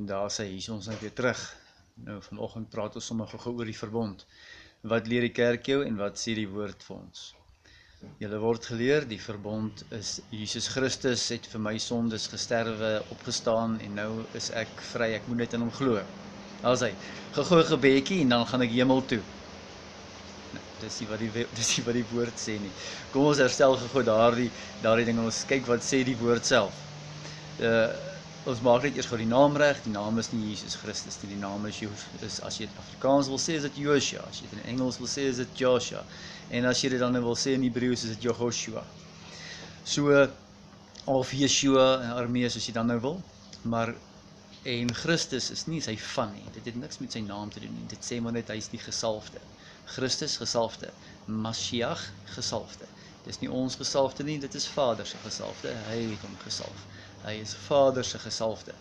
Daar sê hy, ons nou weer terug. Nou vanoggend praat ons sommer gou oor die verbond. Wat leer die kerk jou en wat sê die woord vir ons? Julle word geleer, die verbond is Jesus Christus het vir my sondes gesterwe, opgestaan en nou is ek vry, ek moet net in hom glo. As hy, gou 'n gebedjie en dan gaan ek hemel toe. Nou, dis nie wat die woord sê nie. Kom ons herstel gou daardie ding en ons kyk wat sê die woord self. Ons maak net eers gou die naam reg. Die naam is nie Jesus Christus nie, die naam is as jy dit Afrikaans wil sê, is dit Joshua. As jy dit in Engels wil sê, is dit Joshua. En as jy dit dan wil sê in Hebreëus, is dit Jehoshua. So, of Yeshua en Aramees, as jy dan nou wil. Maar, en Christus is nie sy van nie. Dit het niks met sy naam te doen nie. Dit sê maar net, hy is die gesalfde. Christus gesalfde. Mashiach gesalfde. Dit is nie ons gesalfde nie, dit is Vader se gesalfde. Hy het hom gesalf. Hy is Vader se gesalfde,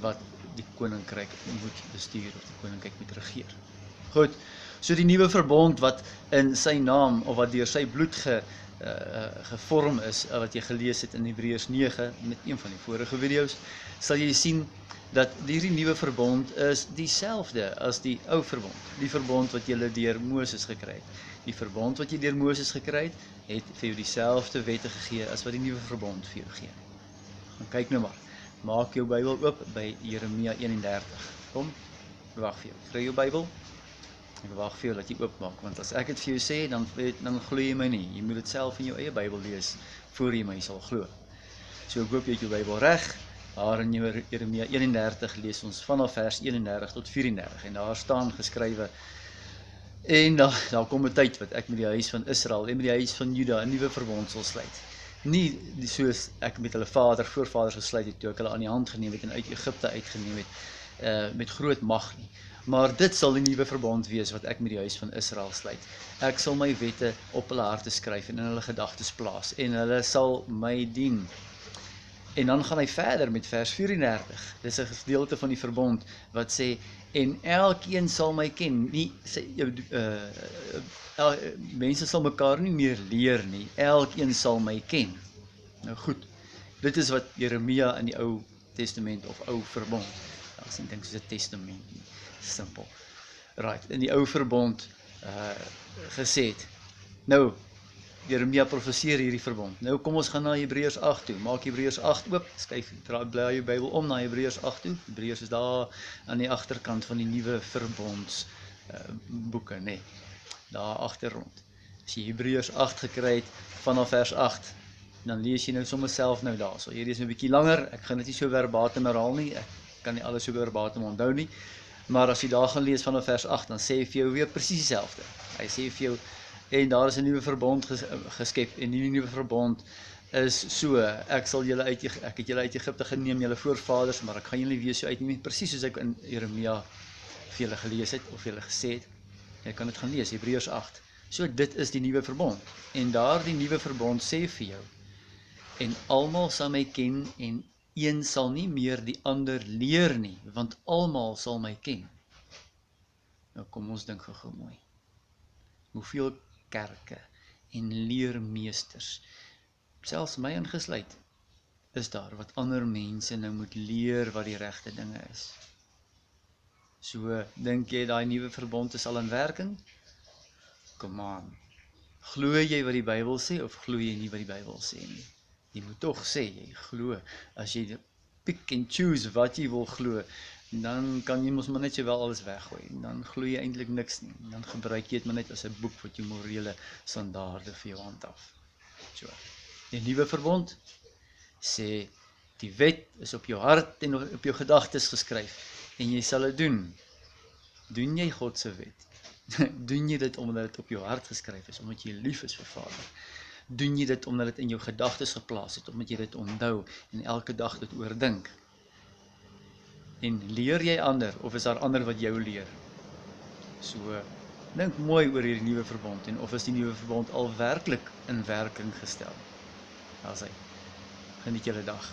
wat die koninkryk moet bestuur, of die koninkryk moet regeer. Goed, so die nuwe verbond wat in sy naam, of wat deur sy bloed gevorm is, wat jy gelees het in Hebreërs 9, met een van die vorige video's, sal jy sien, dat hierdie nuwe verbond is dieselfde as die ou verbond. Die verbond wat jy deur Moses gekry het. Die verbond wat jy deur Moses gekry het vir jou dieselfde wette gegee, as wat die nuwe verbond vir jou gee. Kyk nou maar, maak jou Bybel oop by Jeremia 31. Kom, ek wag vir jou. Kry jou Bybel, ek wag vir jou dat jy oopmaak, want as ek dit vir jou sê, dan glo jy my nie. Jy moet dit self in jou eie Bybel lees, voor jy my sal glo. So ek hoop jy het jou Bybel reg. Daar in Jeremia 31 lees ons vanaf vers 31 tot 34, en daar staan geskrywe, en daar kom 'n tyd wat ek met die huis van Israel en met die huis van Juda 'n nuwe verbond sal sluit. Nie soos ek met hulle voorvaders gesluit het, toe ek hulle aan die hand geneem het en uit Egipte uitgeneem het, met groot mag nie. Maar dit sal die nuwe verbond wees wat ek met die huis van Israel sluit. Ek sal my wette op hulle harte skryf en in hulle gedagtes plaas, en hulle sal my dien. En dan gaan hy verder met vers 34. Dis 'n gedeelte van die verbond wat sê, en elkeen sal my ken. Mense sal mekaar nie meer leer nie. Elkeen sal my ken. Nou goed, dit is wat Jeremia in die Ou Testament of Ou Verbond. Daar is nie dink soos 'n testament nie. Simpel. Right, in die Ou Verbond gesê het. Nou, Jeremia profeseer hierdie verbond. Nou kom ons gaan na Hebreërs 8 toe. Maak Hebreërs 8 oop. Skuif, blaai jou Bybel om na Hebreërs 8 toe. Hebreërs is daar aan die agterkant van die nuwe verbonds boeke, nee. Daar agterrond. As jy Hebreërs 8 gekry het vanaf vers 8, dan lees jy nou sommer self nou daar. So hierdie is 'n bietjie langer. Ek gaan dit nie so verbatim herhaal nie. Ek kan nie alles so verbatim onthou nie. Maar as jy daar gaan lees vanaf vers 8, dan sê hy vir jou weer presies dieselfde. Hy sê vir jou, en daar is 'n nuwe verbond geskep, en die nuwe verbond is so, ek het julle uit Egipte geneem, julle voorvaders, maar ek gaan julle weer so uitneem, presies soos ek in Jeremia vir julle gelees het, of vir julle gesê het. Jy kan dit gaan lees, Hebreërs 8. So dit is die nuwe verbond, en daar die nuwe verbond sê vir jou, en almal sal my ken, en een sal nie meer die ander leer nie, want almal sal my ken. Nou kom ons dink gou mooi. Hoeveel kerke en leermeesters, selfs my ingesluit, is daar wat ander mense nou moet leer wat die regte dinge is. So, dink jy daai nuwe verbond is al in werking? Come on. Glo jy wat die Bybel sê, of glo jy nie wat die Bybel sê nie? Jy moet tog sê, jy glo. As jy pick and choose wat jy wil glo, dan kan jy mos maar net so wel alles weggooi. Dan glo jy eintlik niks nie. Dan gebruik jy dit maar net as 'n boek wat jou morele standaarde vir jou handhaaf. So, die nuwe verbond sê, die wet is op jou hart en op jou gedagtes geskryf, en jy sal dit doen. Doen jy God se wet? Doen jy dit omdat dit op jou hart geskryf is, omdat jy lief is vir Vader? Doen jy dit omdat dit in jou gedagtes geplaas het, omdat jy dit onthou en elke dag dit oordink? En leer jy ander, of is daar ander wat jou leer? So, dink mooi oor hierdie nuwe verbond, en of is die nuwe verbond al werklik in werking gestel? Daar is hy. Geniet julle dag.